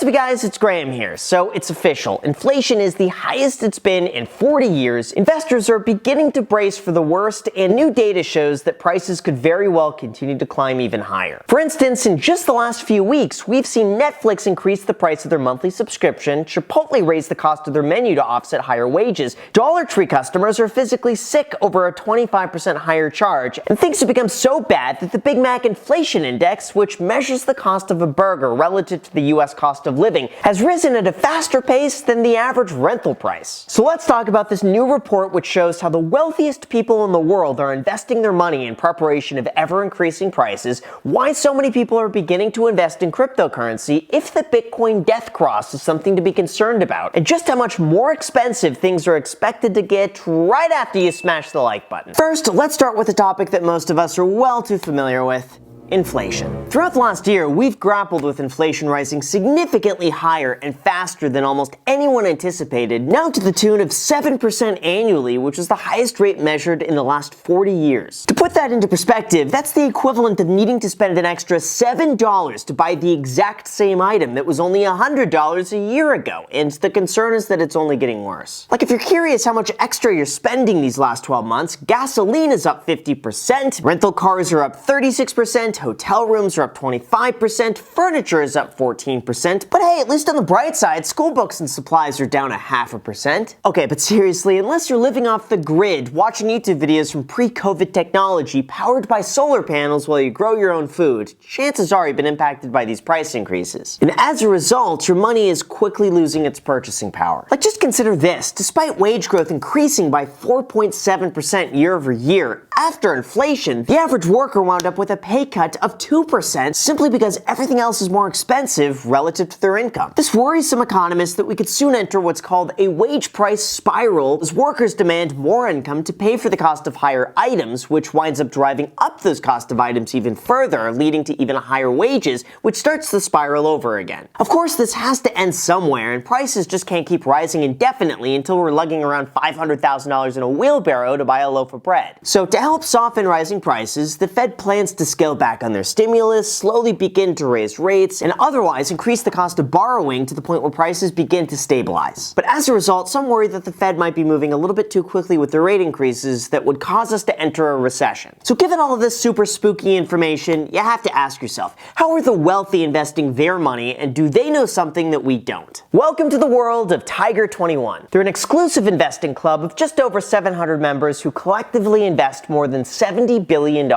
up, guys? It's Graham here. So it's official. Inflation is the highest it's been in 40 years. Investors are beginning to brace for the worst, and new data shows that prices could very well continue to climb even higher. For instance, in just the last few weeks, we've seen Netflix increase the price of their monthly subscription, Chipotle raise the cost of their menu to offset higher wages, Dollar Tree customers are physically sick over a 25% higher charge, and things have become so bad that the Big Mac Inflation Index, which measures the cost of a burger relative to the US cost of living, has risen at a faster pace than the average rental price. So let's talk about this new report which shows how the wealthiest people in the world are investing their money in preparation of ever-increasing prices, why so many people are beginning to invest in cryptocurrency, if the Bitcoin death cross is something to be concerned about, and just how much more expensive things are expected to get right after you smash the like button. First, let's start with a topic that most of us are well too familiar with: inflation. Throughout the last year, we've grappled with inflation rising significantly higher and faster than almost anyone anticipated, now to the tune of 7% annually, which is the highest rate measured in the last 40 years. To put that into perspective, that's the equivalent of needing to spend an extra $7 to buy the exact same item that was only $100 a year ago, and the concern is that it's only getting worse. Like, if you're curious how much extra you're spending these last 12 months, gasoline is up 50%, rental cars are up 36%, hotel rooms are up 25%, furniture is up 14%, but hey, at least on the bright side, school books and supplies are down 0.5%. Okay, but seriously, unless you're living off the grid, watching YouTube videos from pre-COVID technology powered by solar panels while you grow your own food, chances are you've been impacted by these price increases. And as a result, your money is quickly losing its purchasing power. Like, just consider this: despite wage growth increasing by 4.7% year over year, after inflation, the average worker wound up with a pay cut of 2% simply because everything else is more expensive relative to their income. This worries some economists that we could soon enter what's called a wage price spiral, as workers demand more income to pay for the cost of higher items, which winds up driving up those cost of items even further, leading to even higher wages, which starts the spiral over again. Of course, this has to end somewhere, and prices just can't keep rising indefinitely until we're lugging around $500,000 in a wheelbarrow to buy a loaf of bread. So to help soften rising prices, the Fed plans to scale back on their stimulus, slowly begin to raise rates, and otherwise increase the cost of borrowing to the point where prices begin to stabilize. But as a result, some worry that the Fed might be moving a little bit too quickly with their rate increases that would cause us to enter a recession. So given all of this super spooky information, you have to ask yourself, how are the wealthy investing their money, and do they know something that we don't? Welcome to the world of Tiger 21. They're an exclusive investing club of just over 700 members who collectively invest more than $70 billion.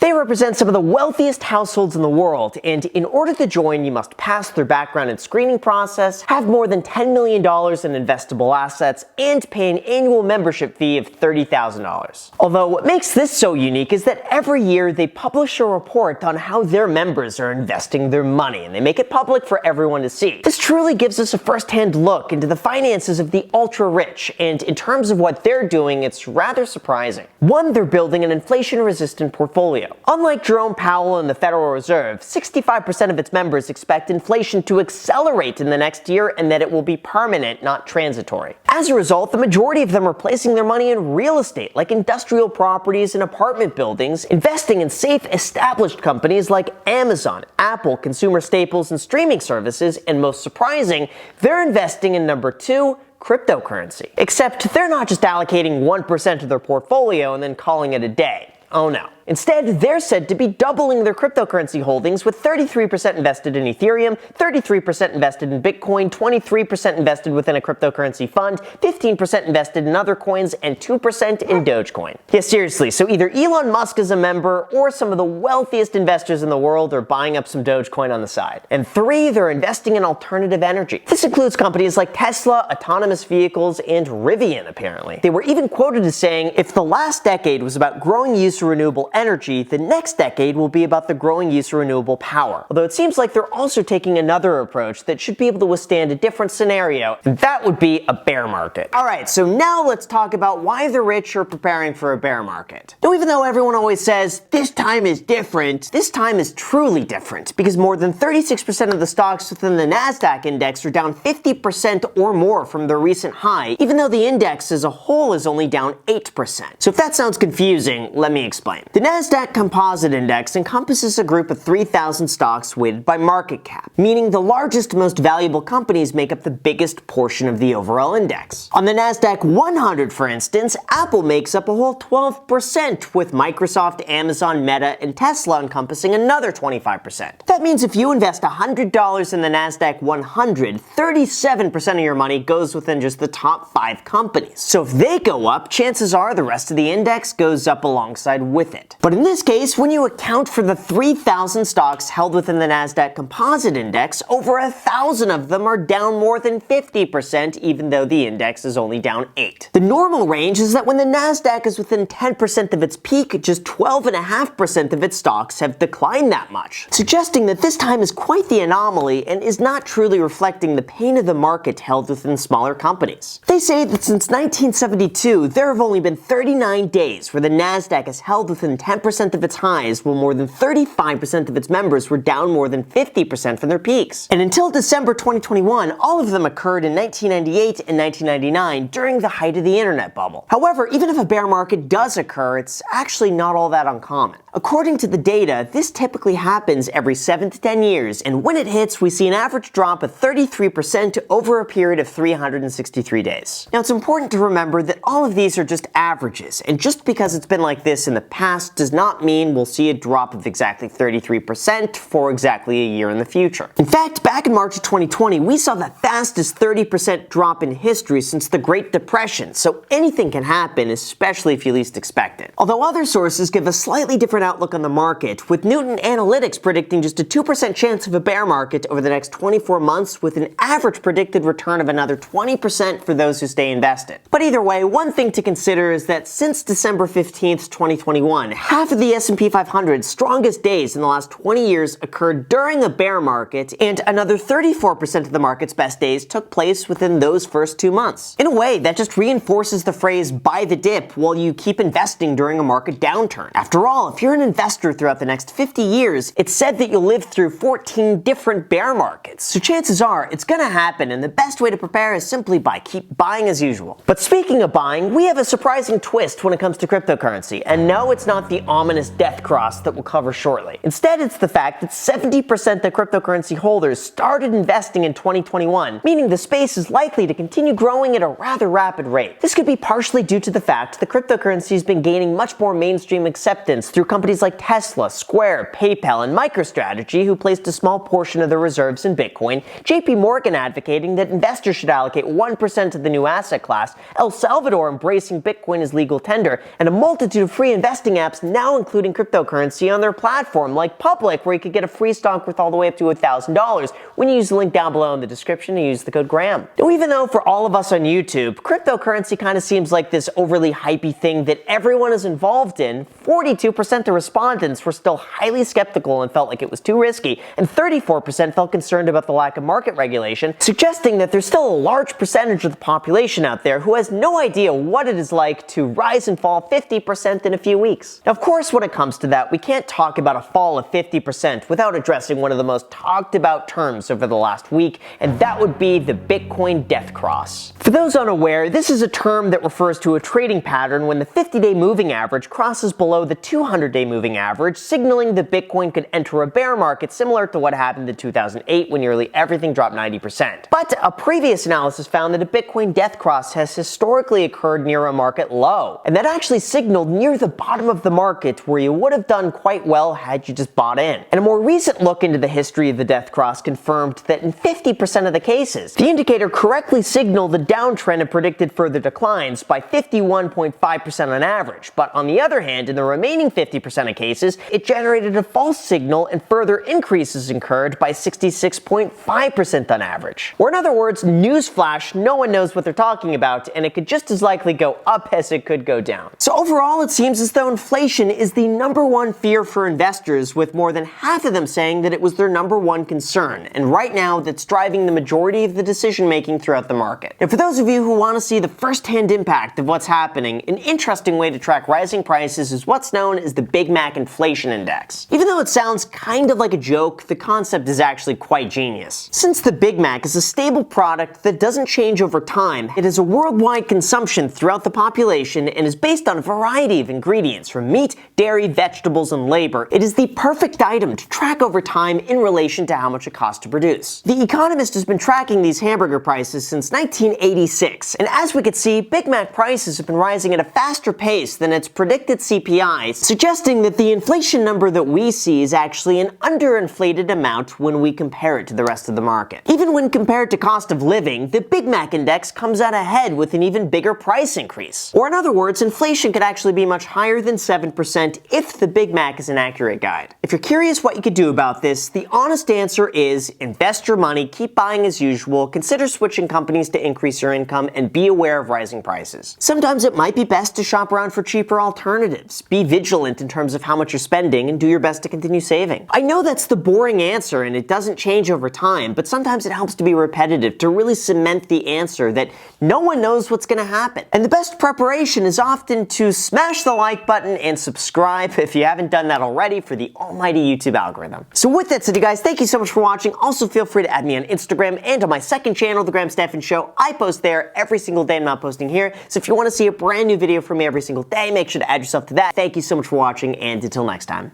They represent some of the wealthiest households in the world, and in order to join, you must pass their background and screening process, have more than $10 million in investable assets, and pay an annual membership fee of $30,000. Although what makes this so unique is that every year they publish a report on how their members are investing their money, and they make it public for everyone to see. This truly gives us a first-hand look into the finances of the ultra-rich, and in terms of what they're doing, it's rather surprising. One, they're building an inflation-resistant portfolio. Unlike Jerome Powell and the Federal Reserve, 65% of its members expect inflation to accelerate in the next year and that it will be permanent, not transitory. As a result, the majority of them are placing their money in real estate, like industrial properties and apartment buildings, investing in safe, established companies like Amazon, Apple, consumer staples, and streaming services, and most surprising, they're investing in number 2, cryptocurrency. Except they're not just allocating 1% of their portfolio and then calling it a day. Oh no. Instead, they're said to be doubling their cryptocurrency holdings, with 33% invested in Ethereum, 33% invested in Bitcoin, 23% invested within a cryptocurrency fund, 15% invested in other coins, and 2% in Dogecoin. Yeah, seriously, so either Elon Musk is a member, or some of the wealthiest investors in the world are buying up some Dogecoin on the side. And 3, they're investing in alternative energy. This includes companies like Tesla, autonomous vehicles, and Rivian, apparently. They were even quoted as saying, if the last decade was about growing use of renewable energy, the next decade will be about the growing use of renewable power. Although it seems like they're also taking another approach that should be able to withstand a different scenario, and that would be a bear market. Alright, so now let's talk about why the rich are preparing for a bear market. Now, even though everyone always says, this time is different, this time is truly different, because more than 36% of the stocks within the NASDAQ index are down 50% or more from their recent high, even though the index as a whole is only down 8%. So if that sounds confusing, let me explain. The Nasdaq Composite Index encompasses a group of 3,000 stocks weighted by market cap, meaning the largest, most valuable companies make up the biggest portion of the overall index. On the Nasdaq 100, for instance, Apple makes up a whole 12%, with Microsoft, Amazon, Meta, and Tesla encompassing another 25%. That means if you invest $100 in the Nasdaq 100, 37% of your money goes within just the top 5 companies. So if they go up, chances are the rest of the index goes up alongside with it. But in this case, when you account for the 3,000 stocks held within the Nasdaq Composite Index, over 1,000 of them are down more than 50%, even though the index is only down 8. The normal range is that when the Nasdaq is within 10% of its peak, just 12.5% of its stocks have declined that much, suggesting that this time is quite the anomaly and is not truly reflecting the pain of the market held within smaller companies. They say that since 1972, there have only been 39 days where the Nasdaq has held within 10% of its highs, while more than 35% of its members were down more than 50% from their peaks. And until December 2021, all of them occurred in 1998 and 1999 during the height of the internet bubble. However, even if a bear market does occur, it's actually not all that uncommon. According to the data, this typically happens every 7 to 10 years, and when it hits, we see an average drop of 33% over a period of 363 days. Now, it's important to remember that all of these are just averages, and just because it's been like this in the past does not mean we'll see a drop of exactly 33% for exactly a year in the future. In fact, back in March of 2020, we saw the fastest 30% drop in history since the Great Depression, so anything can happen, especially if you least expect it. Although other sources give a slightly different outlook on the market, with Newton Analytics predicting just a 2% chance of a bear market over the next 24 months, with an average predicted return of another 20% for those who stay invested. But either way, one thing to consider is that since December 15th, 2021, half of the S&P 500's strongest days in the last 20 years occurred during a bear market, and another 34% of the market's best days took place within those first 2 months. In a way, that just reinforces the phrase buy the dip while you keep investing during a market downturn. After all, if you're an investor throughout the next 50 years, it's said that you'll live through 14 different bear markets. So chances are it's gonna happen, and the best way to prepare is simply by keep buying as usual. But speaking of buying, we have a surprising twist when it comes to cryptocurrency. And no, it's not the ominous death cross that we'll cover shortly. Instead, it's the fact that 70% of cryptocurrency holders started investing in 2021, meaning the space is likely to continue growing at a rather rapid rate. This could be partially due to the fact that cryptocurrency has been gaining much more mainstream acceptance through companies like Tesla, Square, PayPal, and MicroStrategy, who placed a small portion of their reserves in Bitcoin, JP Morgan advocating that investors should allocate 1% of the new asset class, El Salvador embracing Bitcoin as legal tender, and a multitude of free investing apps now including cryptocurrency on their platform, like Public, where you could get a free stock worth all the way up to $1,000 when you use the link down below in the description and use the code GRAHAM. Now, even though for all of us on YouTube, cryptocurrency kind of seems like this overly hypey thing that everyone is involved in, 42% of respondents were still highly skeptical and felt like it was too risky, and 34% felt concerned about the lack of market regulation, suggesting that there's still a large percentage of the population out there who has no idea what it is like to rise and fall 50% in a few weeks. Now, of course, when it comes to that, we can't talk about a fall of 50% without addressing one of the most talked about terms over the last week, and that would be the Bitcoin death cross. For those unaware, this is a term that refers to a trading pattern when the 50-day moving average crosses below the 200-day moving average, signaling that Bitcoin could enter a bear market similar to what happened in 2008 when nearly everything dropped 90%. But a previous analysis found that a Bitcoin death cross has historically occurred near a market low, and that actually signaled near the bottom of the market where you would have done quite well had you just bought in. And a more recent look into the history of the death cross confirmed that in 50% of the cases, the indicator correctly signaled the downtrend and predicted further declines by 51.5% on average. But on the other hand, in the remaining 50% of cases, it generated a false signal and further increases incurred by 66.5% on average. Or in other words, newsflash, no one knows what they're talking about, and it could just as likely go up as it could go down. So overall, it seems as though inflation is the #1 fear for investors, with more than half of them saying that it was their #1 concern, and right now that's driving the majority of the decision making throughout the market. And for those of you who want to see the first-hand impact of what's happening, an interesting way to track rising prices is what's known as the Big Mac Inflation Index. Even though it sounds kind of like a joke, the concept is actually quite genius. Since the Big Mac is a stable product that doesn't change over time, it has a worldwide consumption throughout the population and is based on a variety of ingredients, from meat, dairy, vegetables, and labor, it is the perfect item to track over time in relation to how much it costs to produce. The Economist has been tracking these hamburger prices since 1986, and as we can see, Big Mac prices have been rising at a faster pace than its predicted CPI, suggesting that the inflation number that we see is actually an underinflated amount when we compare it to the rest of the market. Even when compared to cost of living, the Big Mac index comes out ahead with an even bigger price increase. Or in other words, inflation could actually be much higher than 7% if the Big Mac is an accurate guide. If you're curious what you could do about this, the honest answer is invest your money, keep buying as usual, consider switching companies to increase your income, and be aware of rising prices. Sometimes it might be best to shop around for cheaper alternatives. Be vigilant in terms of how much you're spending and do your best to continue saving. I know that's the boring answer and it doesn't change over time, but sometimes it helps to be repetitive to really cement the answer that no one knows what's going to happen. And the best preparation is often to smash the like button and subscribe if you haven't done that already for the almighty YouTube algorithm. So with that said, you guys, thank you so much for watching. Also feel free to add me on Instagram and on my second channel, The Graham Stephan Show. I post there every single day. I'm not posting here. So if you want to see a brand new video from me every single day, make sure to add yourself to that. Thank you so much for watching, and until next time.